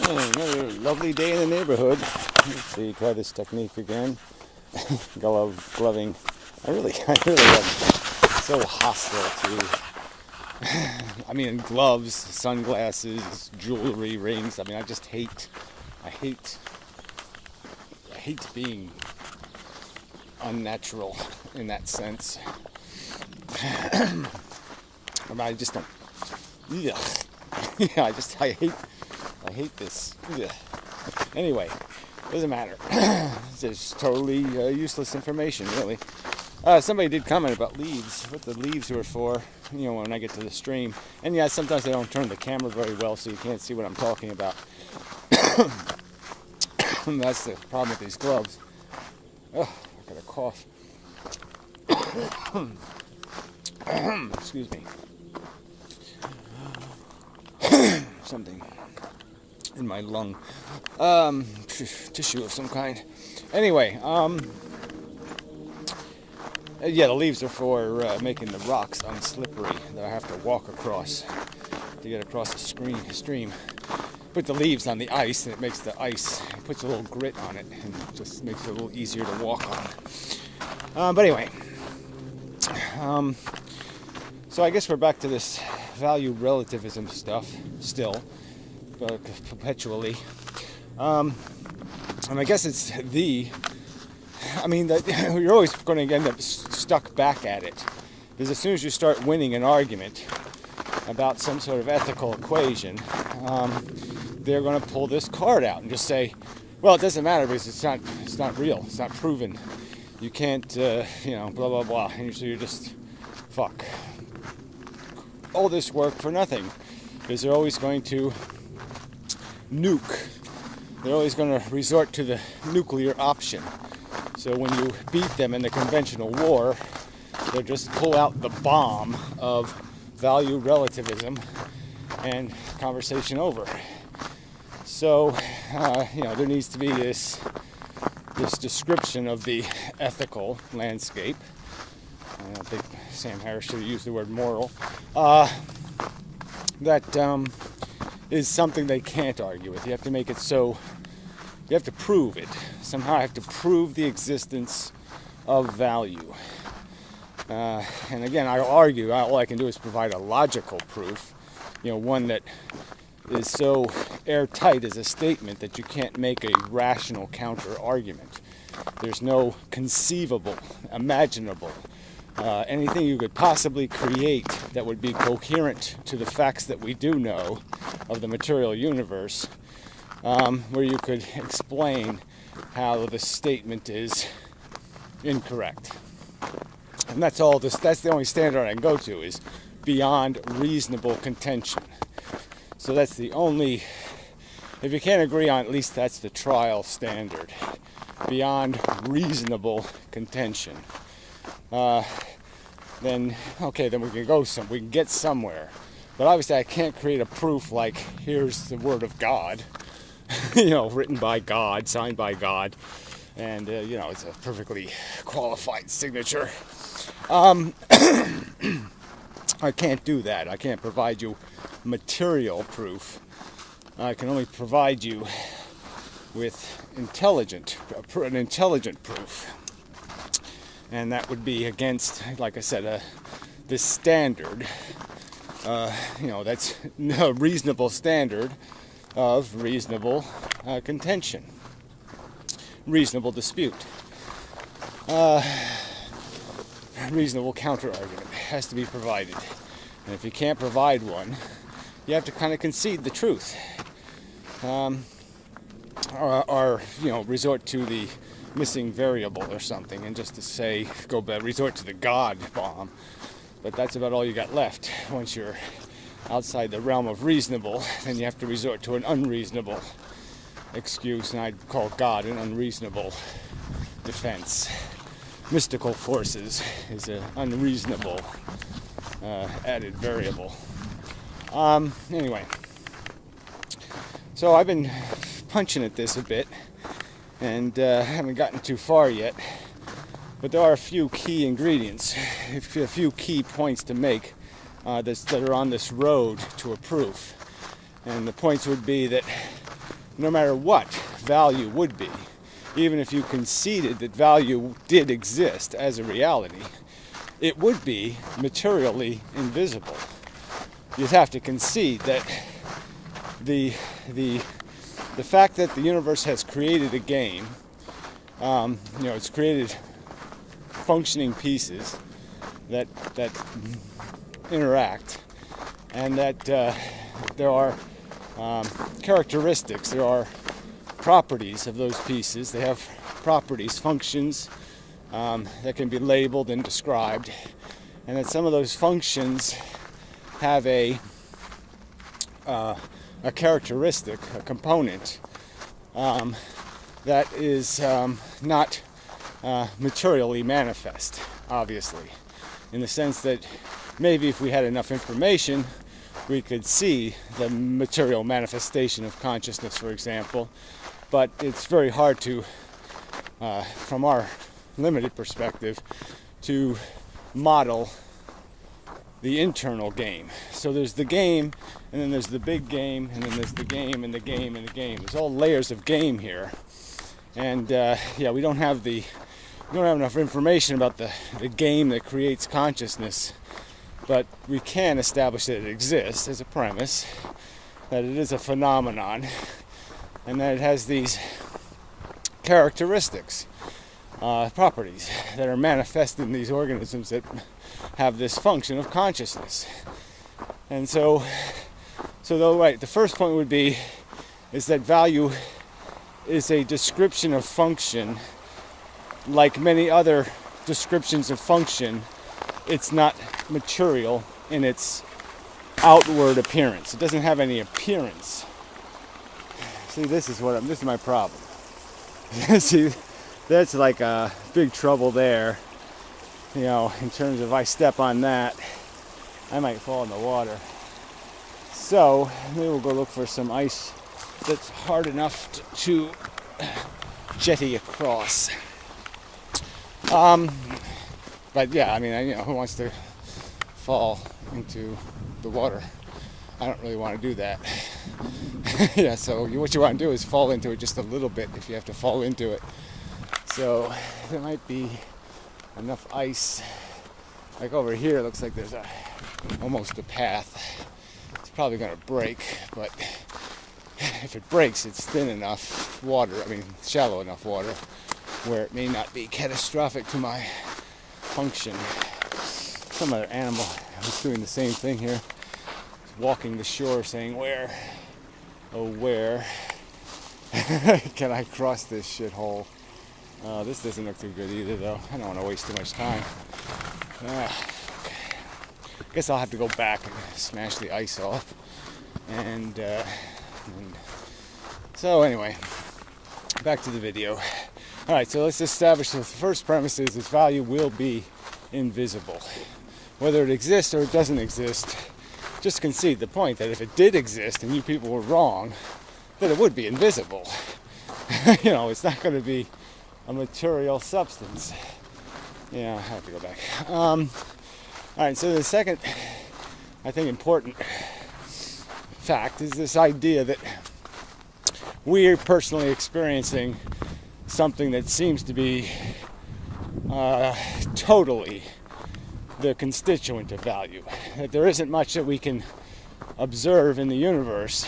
Another lovely day in the neighborhood. Let's see, try this technique again. Gloving. I really am so hostile to, I mean, gloves, sunglasses, jewelry, rings. I mean, I hate being unnatural in that sense. I mean, I just don't, yeah, I hate this. Ugh. Anyway, doesn't matter. It's just totally useless information, really. Somebody did comment about leaves, what the leaves were for, when I get to the stream. And yeah, sometimes I don't turn the camera very well, so you can't see what I'm talking about. That's the problem with these gloves. Oh, I got a cough. Excuse me. Something in my lung. Tissue of some kind. Anyway, yeah, the leaves are for making the rocks unslippery that I have to walk across to get across the stream. Put the leaves on the ice, and it makes the ice, it puts a little grit on it, and it just makes it a little easier to walk on. But anyway, so I guess we're back to this value relativism stuff still, perpetually. And I guess it's you're always going to end up stuck back at it. Because as soon as you start winning an argument about some sort of ethical equation, they're going to pull this card out and just say, well, it doesn't matter because it's not real, it's not proven. You can't, blah, blah, blah. And so you're just, fuck. All this work for nothing. Because they're always going to nuke. They're always going to resort to the nuclear option. So when you beat them in the conventional war, they'll just pull out the bomb of value relativism and conversation over. So, there needs to be this description of the ethical landscape. I don't think Sam Harris should have used the word moral. That is something they can't argue with. You have to make it so, you have to prove it. Somehow I have to prove the existence of value. And again, I'll argue, all I can do is provide a logical proof, one that is so airtight as a statement that you can't make a rational counter-argument. There's no conceivable, imaginable, anything you could possibly create that would be coherent to the facts that we do know of the material universe, where you could explain how the statement is incorrect. And that's the only standard I can go to, is beyond reasonable contention. So that's the only, if you can't agree on, at least that's the trial standard. Beyond reasonable contention. Then we can get somewhere. But obviously I can't create a proof like, here's the word of God, written by God, signed by God, and it's a perfectly qualified signature. I can't do that. I can't provide you material proof. I can only provide you with an intelligent proof. And that would be against, like I said, this standard, that's a reasonable standard of reasonable contention, reasonable dispute, reasonable counter-argument has to be provided. And if you can't provide one, you have to kind of concede the truth, or resort to the missing variable or something, and just to say, resort to the God bomb. But that's about all you got left. Once you're outside the realm of reasonable, then you have to resort to an unreasonable excuse, and I'd call God an unreasonable defense. Mystical forces is an unreasonable added variable. Anyway, so I've been punching at this a bit, and haven't gotten too far yet, but there are a few key ingredients, a few key points to make that are on this road to a proof. And the points would be that no matter what value would be, even if you conceded that value did exist as a reality, it would be materially invisible. You'd have to concede that the fact that the universe has created a game, it's created functioning pieces that interact, and that there are characteristics, there are properties of those pieces. They have properties, functions that can be labeled and described, and that some of those functions have a characteristic, a component that is not materially manifest, obviously, in the sense that maybe if we had enough information, we could see the material manifestation of consciousness, for example, but it's very hard to, from our limited perspective, to model the internal game. So there's the game, and then there's the big game, and then there's the game, and the game, and the game. There's all layers of game here, and we don't have enough information about the game that creates consciousness, but we can establish that it exists as a premise, that it is a phenomenon, and that it has these characteristics, properties that are manifest in these organisms that have this function of consciousness. And so the first point would be is that value is a description of function. Like many other descriptions of function, it's not material in its outward appearance. It doesn't have any appearance. See, this is my problem. See, that's like a big trouble there. In terms of if I step on that, I might fall in the water. So maybe we'll go look for some ice that's hard enough to jetty across. But yeah, who wants to fall into the water? I don't really want to do that. Yeah, so what you want to do is fall into it just a little bit if you have to fall into it. So there might be enough ice. Like over here, it looks like there's almost a path. It's probably going to break, but if it breaks, it's thin enough water, shallow enough water, where it may not be catastrophic to my function. Some other animal was doing the same thing here, walking the shore saying, where, oh where can I cross this shithole? This doesn't look too good either, though. I don't want to waste too much time. Guess I'll have to go back and smash the ice off. And so anyway, back to the video. Alright, so let's establish that the first premise is its value will be invisible. Whether it exists or it doesn't exist, just concede the point that if it did exist and you people were wrong, then it would be invisible. It's not going to be a material substance. Yeah, I have to go back. Alright, so the second, I think, important fact is this idea that we're personally experiencing something that seems to be totally the constituent of value. That there isn't much that we can observe in the universe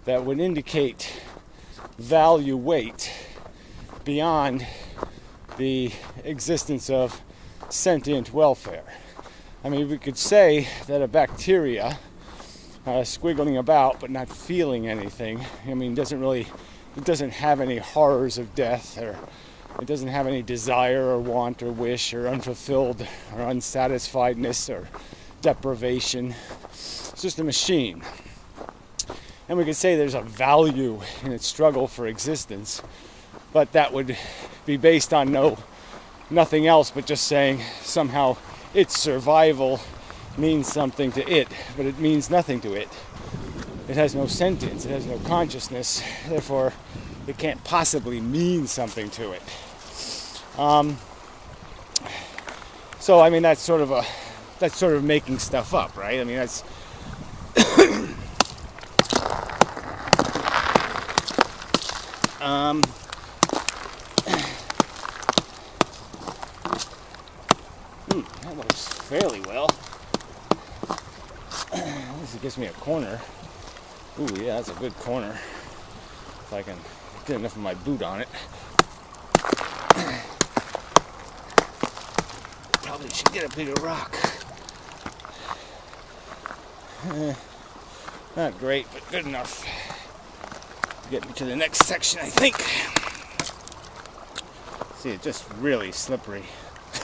that would indicate value weight beyond the existence of sentient welfare. We could say that a bacteria squiggling about but not feeling anything, it doesn't have any horrors of death, or it doesn't have any desire or want or wish or unfulfilled or unsatisfiedness or deprivation. It's just a machine. And we could say there's a value in its struggle for existence, but that would be based on nothing else but just saying somehow its survival means something to it, but it means nothing to it. It has no sentience, it has no consciousness, therefore it can't possibly mean something to it. So that's sort of making stuff up, right? That works fairly well. At least it gives me a corner. Ooh, yeah, that's a good corner. If I can get enough of my boot on it. Probably should get a bigger rock. Not great, but good enough to get me to the next section, I think. See, it's just really slippery.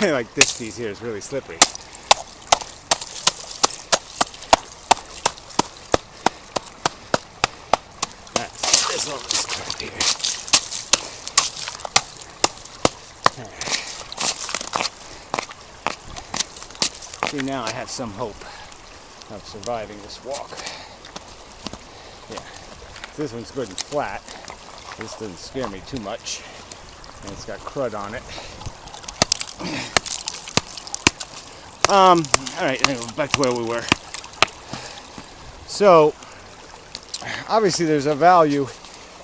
Like this piece here is really slippery. There's all this crap here. Right. See, now I have some hope of surviving this walk. Yeah, this one's good and flat. This doesn't scare me too much. And it's got crud on it. Alright, anyway, back to where we were. So, obviously there's a value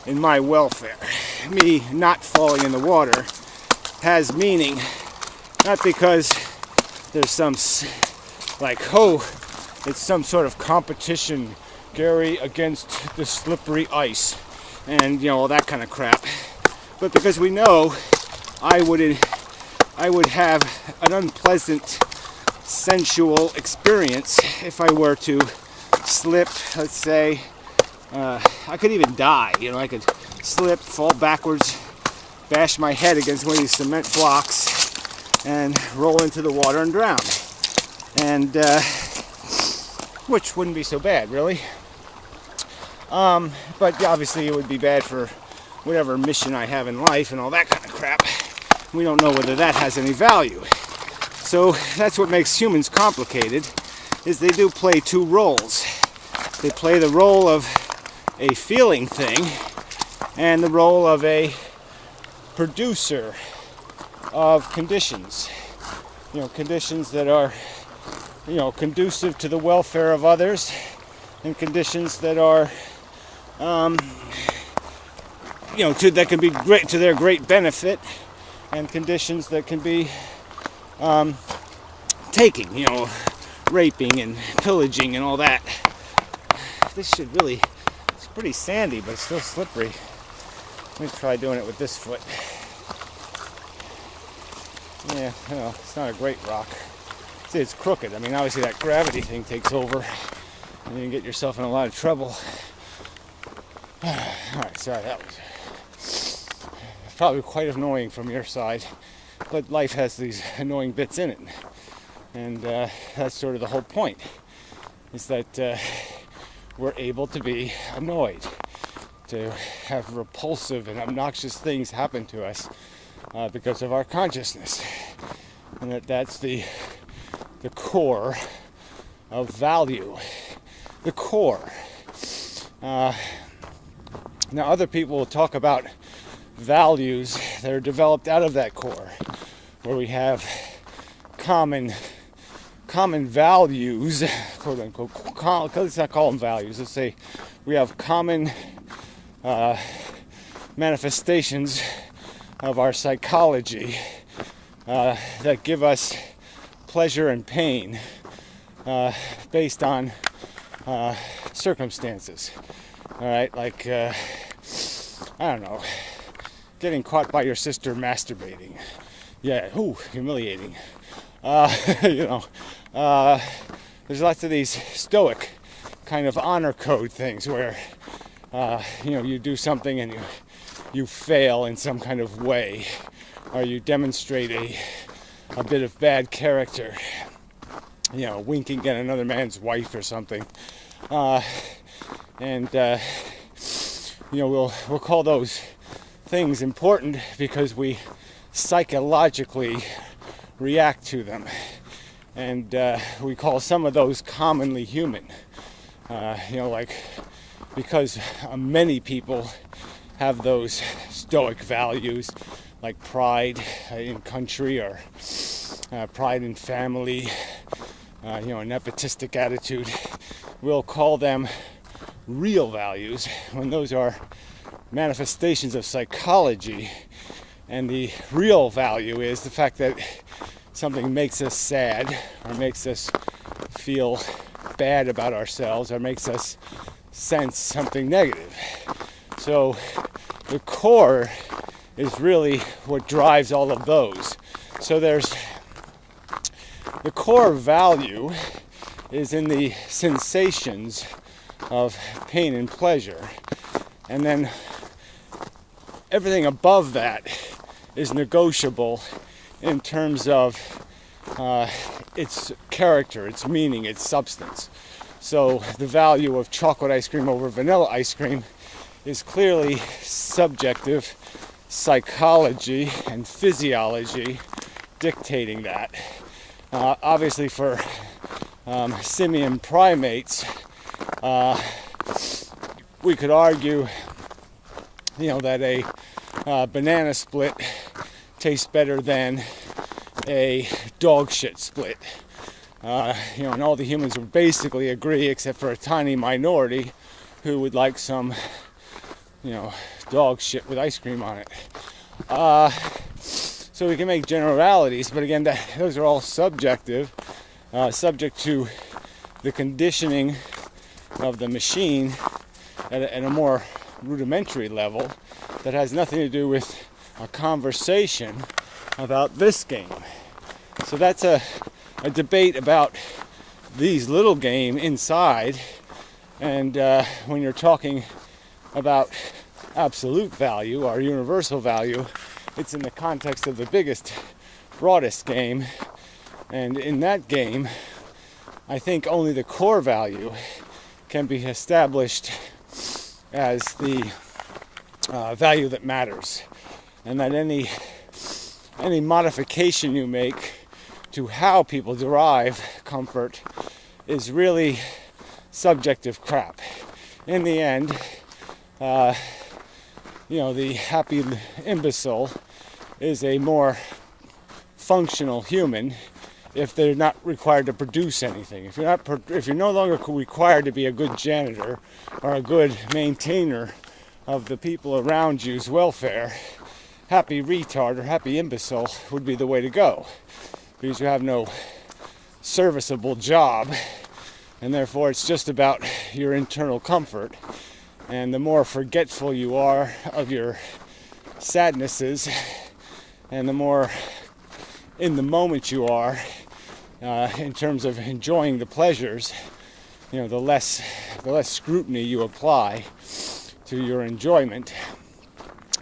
in my welfare. Me not falling in the water has meaning, not because there's some, like, oh, it's some sort of competition, Gary against the slippery ice, and, you know, all that kind of crap, but because we know I would have an unpleasant sensual experience if I were to slip, let's say. I could even die, you know, I could slip, fall backwards, bash my head against one of these cement blocks, and roll into the water and drown. And, which wouldn't be so bad, really. But obviously it would be bad for whatever mission I have in life and all that kind of crap. We don't know whether that has any value. So that's what makes humans complicated, is they do play two roles. They play the role of a feeling thing and the role of a producer of conditions. You know, conditions that are, you know, conducive to the welfare of others, and conditions that are, you know, that can be great to their great benefit, and conditions that can be taking, you know, raping and pillaging and all that. This should really, it's pretty sandy, but it's still slippery. Let me try doing it with this foot. Yeah, you know, it's not a great rock. See, it's crooked. I mean, obviously that gravity thing takes over, and you can get yourself in a lot of trouble. Alright, sorry, that was probably quite annoying from your side, but life has these annoying bits in it. And that's sort of the whole point, is that we're able to be annoyed, to have repulsive and obnoxious things happen to us because of our consciousness. And that's the core of value. The core. Now other people will talk about values that are developed out of that core, where we have common values, quote unquote. Let's not call them values. Let's say we have common manifestations of our psychology that give us pleasure and pain based on circumstances. All right, like I don't know, getting caught by your sister masturbating. Yeah, ooh, humiliating. You know, there's lots of these stoic kind of honor code things where, you know, you do something and you fail in some kind of way, or you demonstrate a bit of bad character, you know, winking at another man's wife or something, and you know, we'll call those things important because we psychologically react to them, and we call some of those commonly human. You know, like, because many people have those stoic values, like pride in country, or pride in family, you know, a nepotistic attitude. We'll call them real values when those are manifestations of psychology, and the real value is the fact that something makes us sad or makes us feel bad about ourselves or makes us sense something negative. So the core is really what drives all of those. So there's the core value is in the sensations of pain and pleasure, and then everything above that is negotiable in terms of its character, its meaning, its substance. So the value of chocolate ice cream over vanilla ice cream is clearly subjective psychology and physiology dictating that. Obviously for simian primates, we could argue, that a banana split tastes better than a dog shit split. And all the humans would basically agree, except for a tiny minority who would like some, dog shit with ice cream on it. So we can make generalities, but again, those are all subjective, subject to the conditioning of the machine at a more rudimentary level that has nothing to do with a conversation about this game. So that's a debate about these little game inside, and when you're talking about absolute value or universal value, it's in the context of the biggest, broadest game, and in that game, I think only the core value can be established as the value that matters, and that any modification you make to how people derive comfort is really subjective crap. In the end, the happy imbecile is a more functional human if they're not required to produce anything. If you're no longer required to be a good janitor or a good maintainer of the people around you's welfare, happy retard or happy imbecile would be the way to go, because you have no serviceable job, and therefore it's just about your internal comfort. And the more forgetful you are of your sadnesses, and the more in the moment you are in terms of enjoying the pleasures, the less scrutiny you apply to your enjoyment.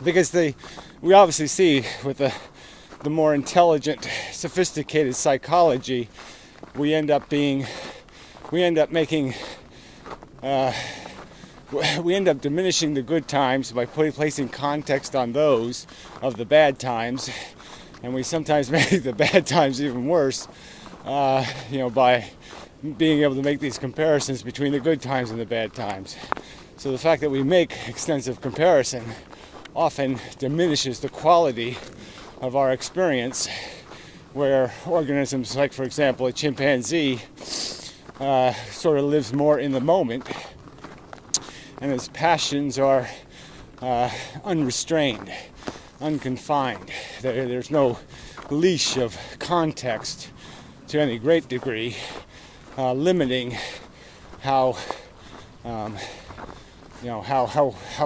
Because we obviously see with the more intelligent, sophisticated psychology, we end up diminishing the good times by placing context on those of the bad times, and we sometimes make the bad times even worse, by being able to make these comparisons between the good times and the bad times. So the fact that we make extensive comparison often diminishes the quality of our experience, where organisms like, for example, a chimpanzee sort of lives more in the moment, and his passions are unrestrained, unconfined. There's no leash of context to any great degree, limiting how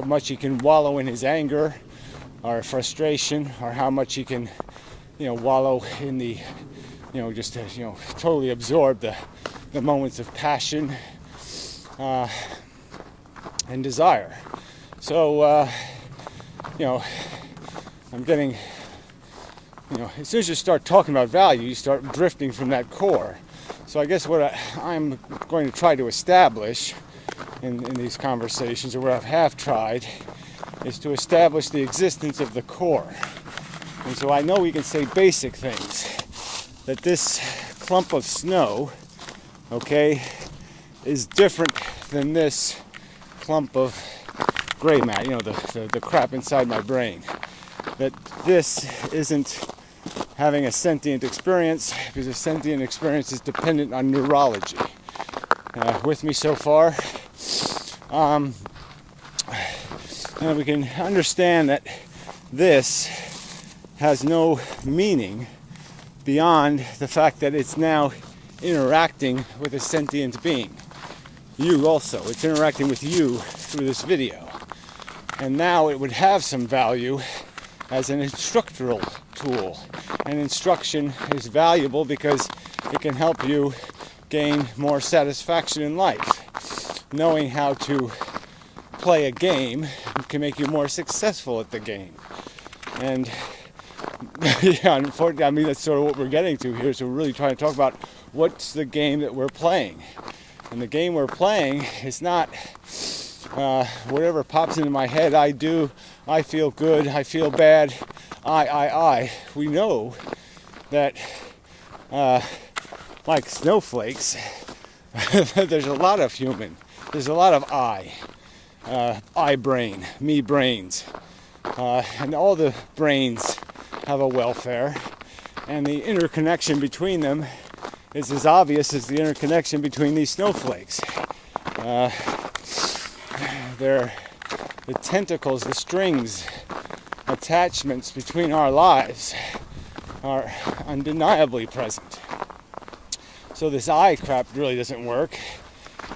much he can wallow in his anger or frustration, or how much he can wallow in the totally absorb the moments of passion and desire. So I'm getting, as soon as you start talking about value, you start drifting from that core. So I guess what I'm going to try to establish in these conversations, or what I have tried, is to establish the existence of the core. And so I know we can say basic things, that this clump of snow, is different than this clump of gray matter, the crap inside my brain. That this isn't having a sentient experience, because a sentient experience is dependent on neurology. And we can understand that this has no meaning beyond the fact that it's now interacting with a sentient being. You also, it's interacting with you through this video. And now it would have some value as an instructional tool. And instruction is valuable because it can help you gain more satisfaction in life. Knowing how to play a game can make you more successful at the game. And yeah, unfortunately, I mean, that's sort of what we're getting to here. So we're really trying to talk about what's the game that we're playing. And the game we're playing is not whatever pops into my head. I do, I feel good, I feel bad, I. We know that, like snowflakes, there's a lot of human. There's a lot of I brain, me brains. And all the brains have a welfare. And the interconnection between them is as obvious as the interconnection between these snowflakes. The tentacles, the strings, attachments between our lives are undeniably present. So this I crap really doesn't work.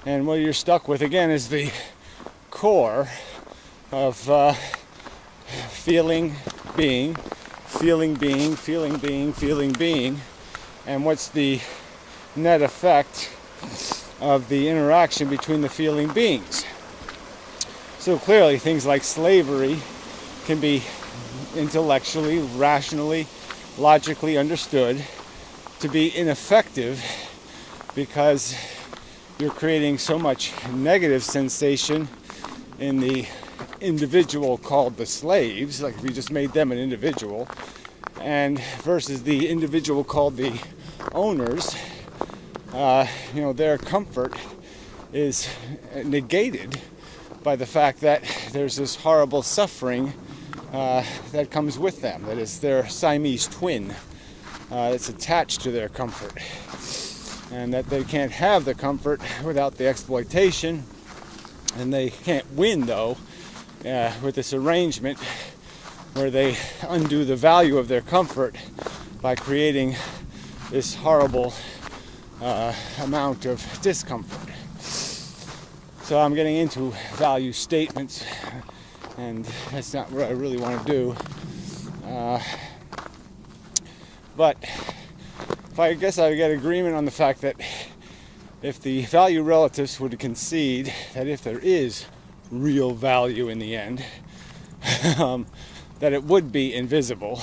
And what you're stuck with again is the core of feeling, being. And what's the net effect of the interaction between the feeling beings? So clearly things like slavery can be intellectually, rationally, logically understood to be ineffective because you're creating so much negative sensation in the individual called the slaves, like we just made them an individual, and versus the individual called the owners. Their comfort is negated by the fact that there's this horrible suffering that comes with them. That is their Siamese twin that's attached to their comfort. And that they can't have the comfort without the exploitation. And they can't win, though, with this arrangement where they undo the value of their comfort by creating this horrible amount of discomfort. So I'm getting into value statements, and that's not what I really want to do. But I guess I would get agreement on the fact that if the value relatives would concede that if there is real value in the end, that it would be invisible,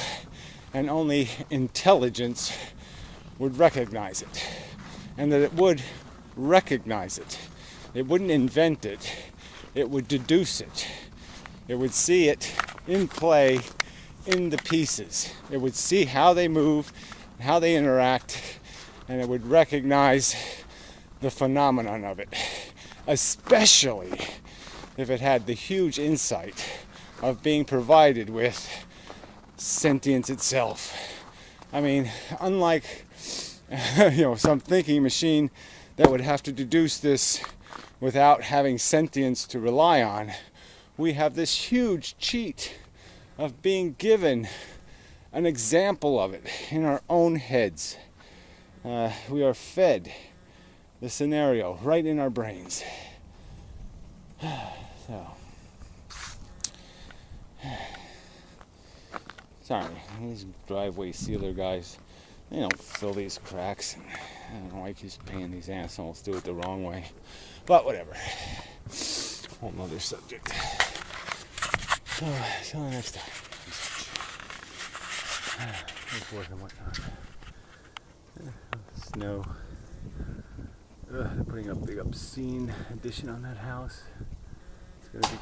and only intelligence would recognize it, and that it would recognize it. It wouldn't invent it. It would deduce it. It would see it in play in the pieces. It would see how they move, how they interact, and it would recognize the phenomenon of it, especially if it had the huge insight of being provided with sentience itself. I mean, unlike some thinking machine that would have to deduce this without having sentience to rely on, we have this huge cheat of being given an example of it in our own heads. We are fed the scenario right in our brains. So, sorry, these driveway sealer guys, they don't fill these cracks. I don't know why I keep paying these assholes to do it the wrong way. But whatever. Whole nother subject. So next time. It's working whatnot. Snow. They're putting up a big obscene addition on that house. It's gonna be